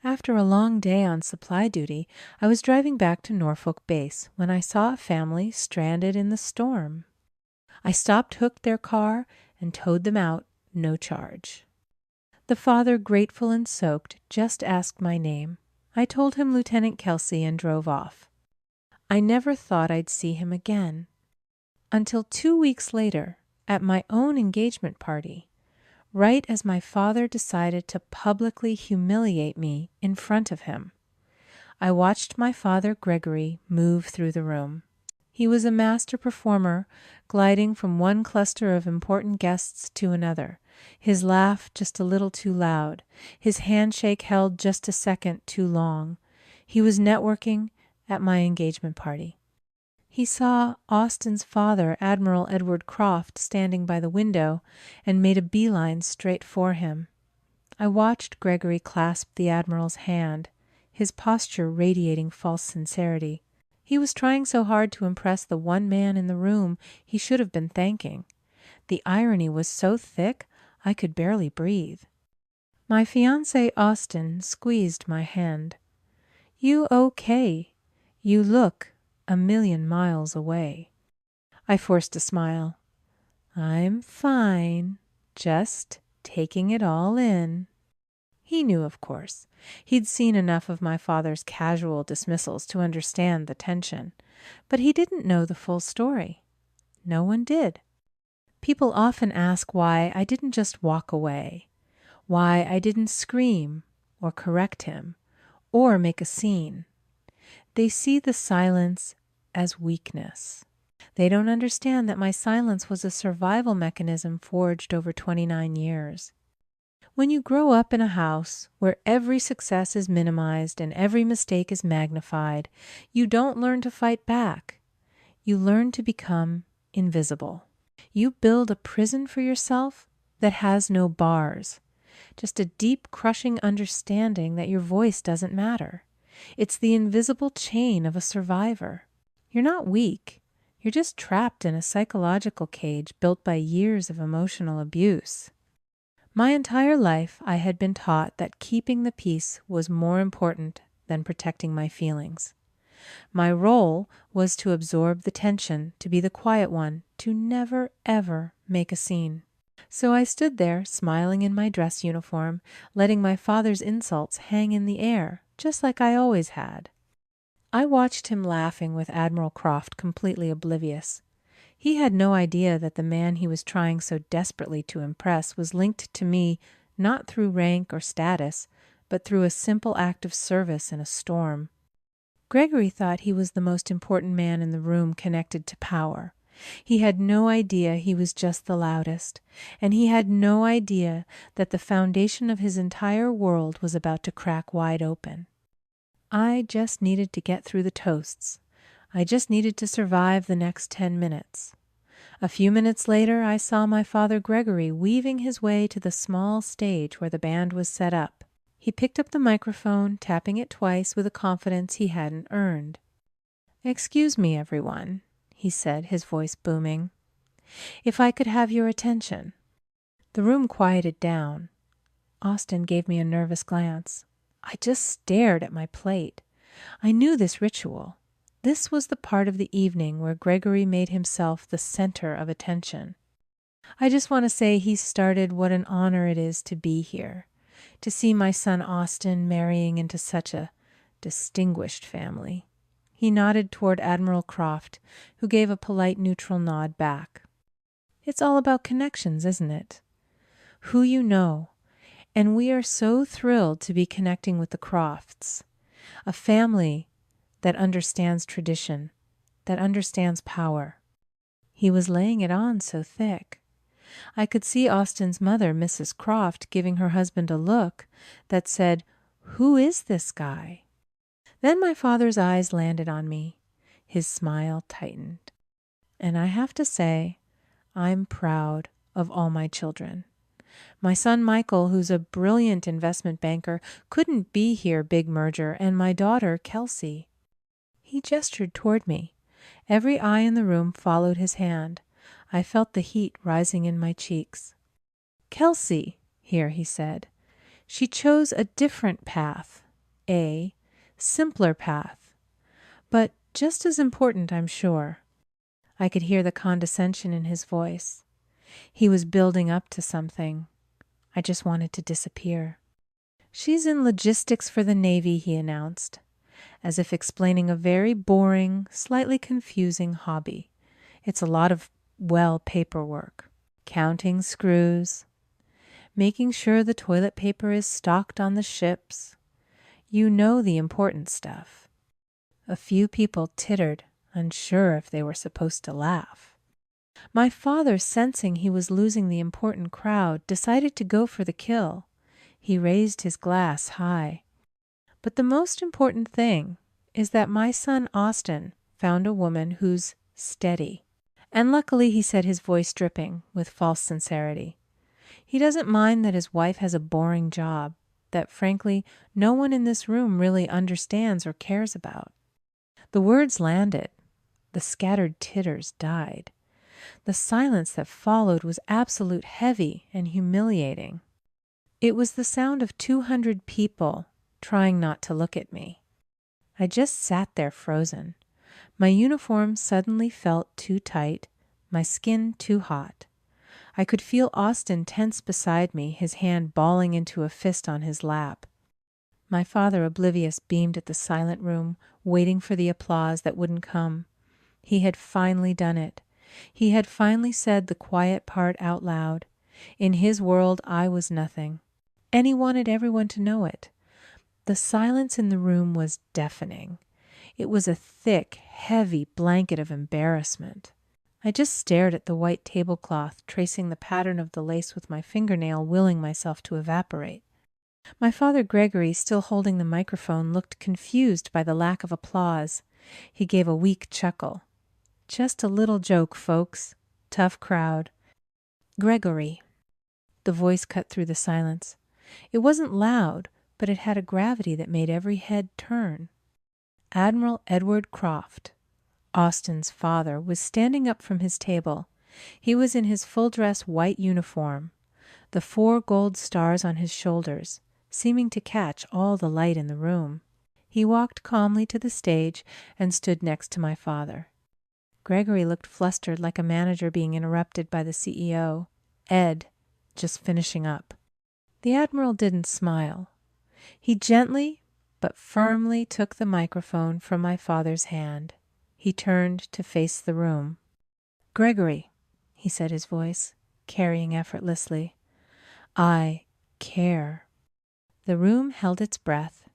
After a long day on supply duty, I was driving back to Norfolk Base when I saw a family stranded in the storm. I hooked their car, and towed them out, no charge. The father, grateful and soaked, just asked my name. I told him Lieutenant Kelsey and drove off. I never thought I'd see him again. Until 2 weeks later, at my own engagement party, right as my father decided to publicly humiliate me in front of him. I watched my father, Gregory, move through the room. He was a master performer, gliding from one cluster of important guests to another, his laugh just a little too loud, his handshake held just a second too long. He was networking at my engagement party. He saw Austin's father, Admiral Edward Croft, standing by the window, and made a beeline straight for him. I watched Gregory clasp the Admiral's hand, his posture radiating false sincerity. He was trying so hard to impress the one man in the room he should have been thanking. The irony was so thick I could barely breathe. My fiancé Austin squeezed my hand. "You okay? You look 1,000,000 miles away." I forced a smile. "I'm fine, just taking it all in." He knew, of course. He'd seen enough of my father's casual dismissals to understand the tension, but he didn't know the full story. No one did. People often ask why I didn't just walk away, why I didn't scream or correct him or make a scene. They see the silence as weakness. They don't understand that my silence was a survival mechanism forged over 29 years. When you grow up in a house where every success is minimized and every mistake is magnified, you don't learn to fight back. You learn to become invisible. You build a prison for yourself that has no bars, just a deep, crushing understanding that your voice doesn't matter. It's the invisible chain of a survivor. You're not weak. You're just trapped in a psychological cage built by years of emotional abuse. My entire life, I had been taught that keeping the peace was more important than protecting my feelings. My role was to absorb the tension, to be the quiet one, to never, ever make a scene. So I stood there, smiling in my dress uniform, letting my father's insults hang in the air, just like I always had. I watched him laughing with Admiral Croft, completely oblivious. He had no idea that the man he was trying so desperately to impress was linked to me not through rank or status, but through a simple act of service in a storm. Gregory thought he was the most important man in the room connected to power. He had no idea he was just the loudest, and he had no idea that the foundation of his entire world was about to crack wide open. I just needed to get through the toasts. I just needed to survive the next 10 minutes. A few minutes later, I saw my father Gregory weaving his way to the small stage where the band was set up. He picked up the microphone, tapping it twice with a confidence he hadn't earned. "Excuse me, everyone," he said, his voice booming. "If I could have your attention." The room quieted down. Austin gave me a nervous glance. I just stared at my plate. I knew this ritual. This was the part of the evening where Gregory made himself the center of attention. I just want to say he started what an honor it is to be here, to see my son Austin marrying into such a distinguished family. He nodded toward Admiral Croft, who gave a polite neutral nod back. It's all about connections, isn't it? Who you know. And we are so thrilled to be connecting with the Crofts, a family that understands tradition, that understands power. He was laying it on so thick. I could see Austin's mother, Mrs. Croft, giving her husband a look that said, "Who is this guy?" Then my father's eyes landed on me. His smile tightened. And I have to say, I'm proud of all my children. My son Michael, who's a brilliant investment banker, couldn't be here, big merger, and my daughter, Kelsey. He gestured toward me. Every eye in the room followed his hand. I felt the heat rising in my cheeks. "Kelsey," here he said. "She chose a different path, a simpler path, but just as important, I'm sure. I could hear the condescension in his voice. He was building up to something. I just wanted to disappear. She's in logistics for the Navy, he announced, as if explaining a very boring, slightly confusing hobby. It's a lot of, paperwork. Counting screws, making sure the toilet paper is stocked on the ships. You know the important stuff. A few people tittered, unsure if they were supposed to laugh. My father, sensing he was losing the important crowd, decided to go for the kill. He raised his glass high. But the most important thing is that my son Austin found a woman who's steady. And luckily, he said, his voice dripping with false sincerity. He doesn't mind that his wife has a boring job that, frankly, no one in this room really understands or cares about. The words landed. The scattered titters died. The silence that followed was absolute heavy and humiliating. It was the sound of 200 people trying not to look at me. I just sat there frozen. My uniform suddenly felt too tight, my skin too hot. I could feel Austin tense beside me, his hand balling into a fist on his lap. My father, oblivious, beamed at the silent room, waiting for the applause that wouldn't come. He had finally done it. He had finally said the quiet part out loud. In his world, I was nothing. And he wanted everyone to know it. The silence in the room was deafening. It was a thick, heavy blanket of embarrassment. I just stared at the white tablecloth, tracing the pattern of the lace with my fingernail, willing myself to evaporate. My father Gregory, still holding the microphone, looked confused by the lack of applause. He gave a weak chuckle. Just a little joke, folks. Tough crowd. Gregory. The voice cut through the silence. It wasn't loud, but it had a gravity that made every head turn. Admiral Edward Croft, Austin's father, was standing up from his table. He was in his full-dress white uniform, the 4 gold stars on his shoulders, seeming to catch all the light in the room. He walked calmly to the stage and stood next to my father. Gregory looked flustered, like a manager being interrupted by the CEO. Ed, just finishing up. The Admiral didn't smile. He gently but firmly took the microphone from my father's hand. He turned to face the room. Gregory, he said, his voice carrying effortlessly, I care. The room held its breath.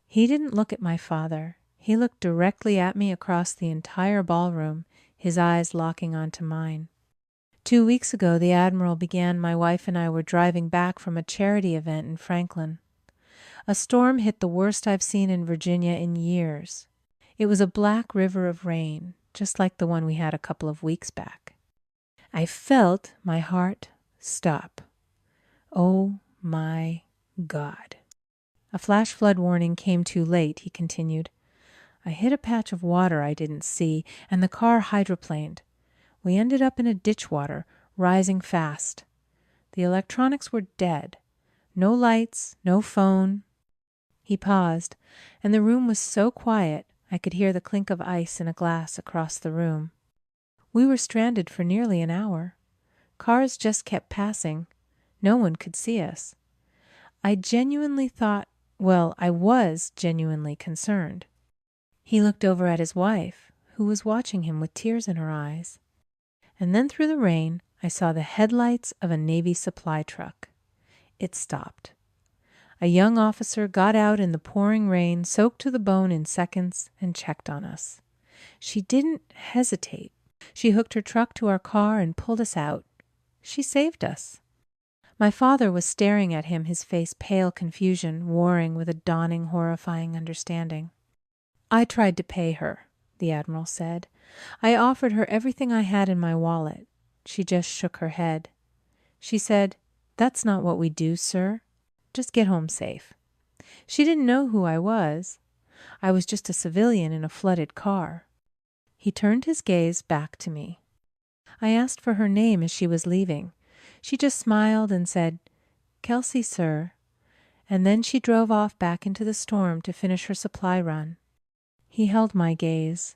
He didn't look at my father. He looked directly at me across the entire ballroom, his eyes locking onto mine. 2 weeks ago, the Admiral began. My wife and I were driving back from a charity event in Franklin. A storm hit, the worst I've seen in Virginia in years. It was a black river of rain, just like the one we had a couple of weeks back. I felt my heart stop. Oh my God. A flash flood warning came too late, he continued. I hit a patch of water I didn't see, and the car hydroplaned. We ended up in a ditchwater, rising fast. The electronics were dead. No lights, no phone. He paused, and the room was so quiet I could hear the clink of ice in a glass across the room. We were stranded for nearly an hour. Cars just kept passing. No one could see us. I was genuinely concerned. He looked over at his wife, who was watching him with tears in her eyes. And then through the rain, I saw the headlights of a Navy supply truck. It stopped. A young officer got out in the pouring rain, soaked to the bone in seconds, and checked on us. She didn't hesitate. She hooked her truck to our car and pulled us out. She saved us. My father was staring at him, his face pale confusion, warring with a dawning, horrifying understanding. I tried to pay her, the Admiral said. I offered her everything I had in my wallet. She just shook her head. She said, "That's not what we do, sir. Just get home safe." She didn't know who I was. I was just a civilian in a flooded car. He turned his gaze back to me. I asked for her name as she was leaving. She just smiled and said, "Kelsey, sir." and then she drove off back into the storm to finish her supply run. He held my gaze.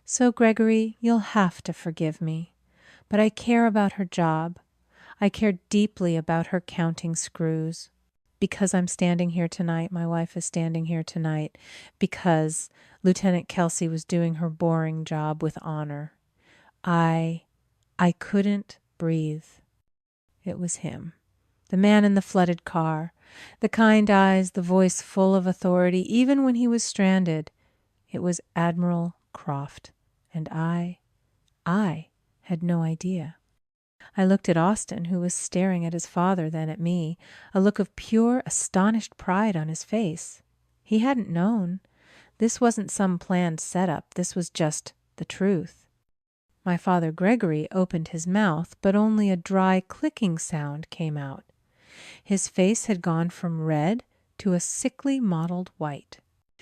So, Gregory, you'll have to forgive me, but I care about her job. I care deeply about her counting screws. Because I'm standing here tonight, my wife is standing here tonight, because Lieutenant Kelsey was doing her boring job with honor. I couldn't breathe. It was him. The man in the flooded car, the kind eyes, the voice full of authority, even when he was stranded. It was Admiral Croft, and I had no idea. I looked at Austin, who was staring at his father, then at me, a look of pure, astonished pride on his face. He hadn't known. This wasn't some planned setup. This was just the truth. My father Gregory opened his mouth, but only a dry clicking sound came out. His face had gone from red to a sickly mottled white.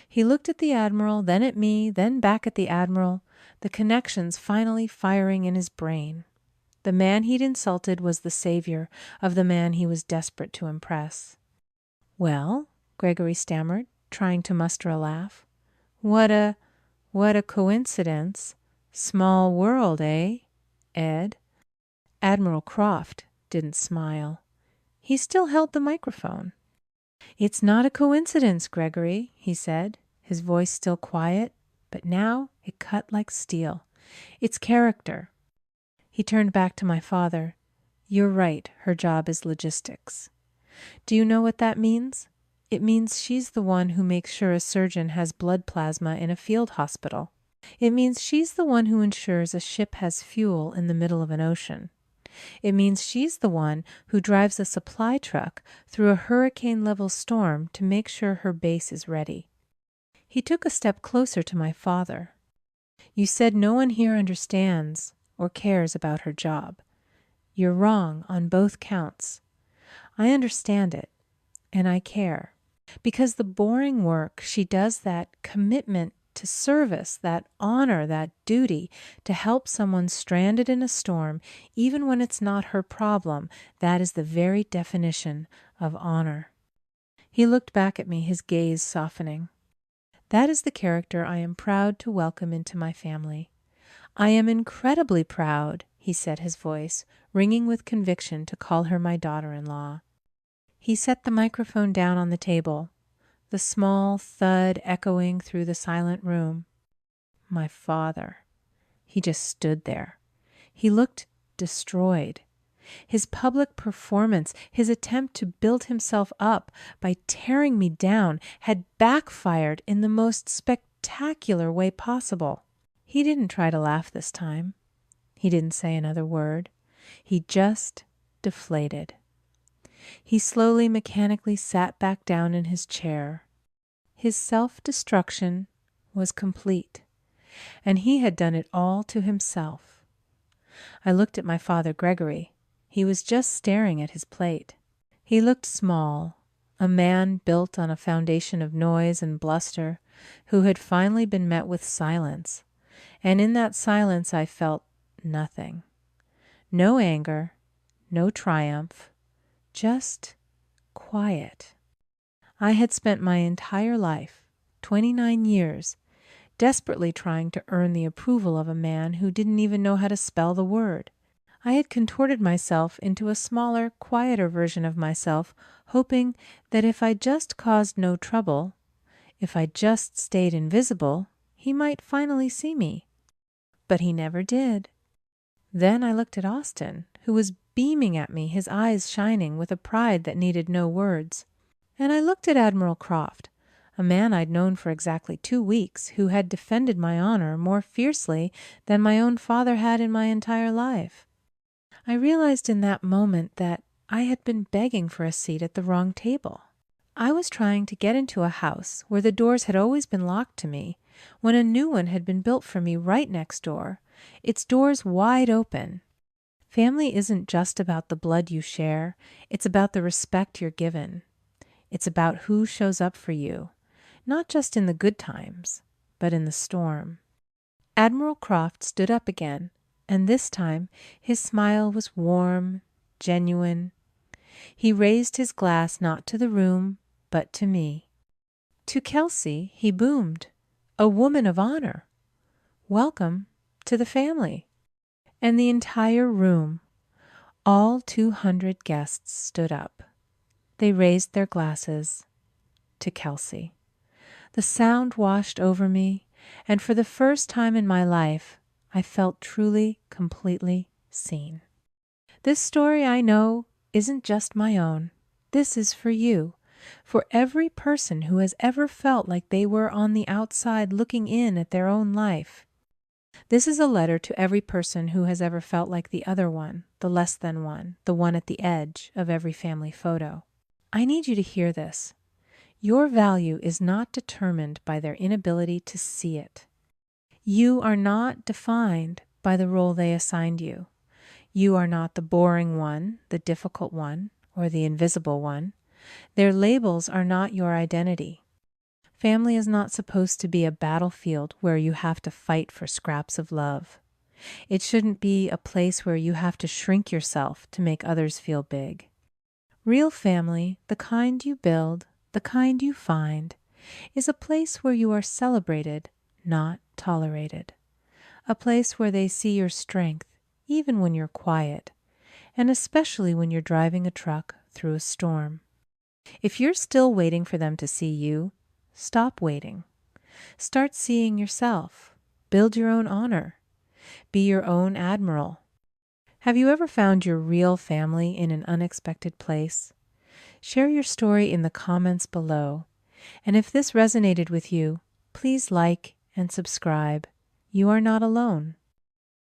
He looked at the Admiral, then at me, then back at the Admiral, the connections finally firing in his brain. The man he'd insulted was the savior of the man he was desperate to impress. "Well," Gregory stammered, trying to muster a laugh. What a coincidence. Small world, eh, Ed?" Admiral Croft didn't smile. He still held the microphone. "It's not a coincidence, Gregory," he said, his voice still quiet, but now it cut like steel. "It's character." He turned back to my father. "You're right, her job is logistics. Do you know what that means? It means she's the one who makes sure a surgeon has blood plasma in a field hospital. It means she's the one who ensures a ship has fuel in the middle of an ocean. It means she's the one who drives a supply truck through a hurricane-level storm to make sure her base is ready." He took a step closer to my father. "You said no one here understands or cares about her job. You're wrong on both counts. I understand it, and I care. Because the boring work she does, that commitment to service, that honor, that duty to help someone stranded in a storm, even when it's not her problem, that is the very definition of honor." He looked back at me, his gaze softening. "That is the character I am proud to welcome into my family. I am incredibly proud," he said, his voice ringing with conviction, "to call her my daughter-in-law." He set the microphone down on the table, the small thud echoing through the silent room. My father. He just stood there. He looked destroyed. His public performance, his attempt to build himself up by tearing me down, had backfired in the most spectacular way possible. He didn't try to laugh this time. He didn't say another word. He just deflated. He slowly, mechanically sat back down in his chair. His self-destruction was complete, and he had done it all to himself. I looked at my father Gregory. He was just staring at his plate. He looked small, a man built on a foundation of noise and bluster, who had finally been met with silence. And in that silence I felt nothing. No anger, no triumph, just quiet. I had spent my entire life, 29 years, desperately trying to earn the approval of a man who didn't even know how to spell the word. I had contorted myself into a smaller, quieter version of myself, hoping that if I just caused no trouble, if I just stayed invisible, he might finally see me. But he never did. Then I looked at Austin, who was beaming at me, his eyes shining with a pride that needed no words. And I looked at Admiral Croft, a man I'd known for exactly 2 weeks, who had defended my honor more fiercely than my own father had in my entire life. I realized in that moment that I had been begging for a seat at the wrong table. I was trying to get into a house where the doors had always been locked to me, when a new one had been built for me right next door, its doors wide open. Family isn't just about the blood you share, it's about the respect you're given. It's about who shows up for you, not just in the good times, but in the storm. Admiral Croft stood up again, and this time his smile was warm, genuine. He raised his glass not to the room, but to me. To Kelsey, he boomed, "A woman of honor. Welcome to the family." And the entire room, all 200 guests, stood up. They raised their glasses to Kelsey. The sound washed over me, and for the first time in my life, I felt truly, completely seen. This story, I know, isn't just my own. This is for you, for every person who has ever felt like they were on the outside looking in at their own life. This is a letter to every person who has ever felt like the other one, the less than one, the one at the edge of every family photo. I need you to hear this. Your value is not determined by their inability to see it. You are not defined by the role they assigned you. You are not the boring one, the difficult one, or the invisible one. Their labels are not your identity. Family is not supposed to be a battlefield where you have to fight for scraps of love. It shouldn't be a place where you have to shrink yourself to make others feel big. Real family, the kind you build, the kind you find, is a place where you are celebrated, not tolerated. A place where they see your strength, even when you're quiet, and especially when you're driving a truck through a storm. If you're still waiting for them to see you, stop waiting. Start seeing yourself. Build your own honor. Be your own admiral. Have you ever found your real family in an unexpected place? Share your story in the comments below. And if this resonated with you, please like and subscribe. You are not alone.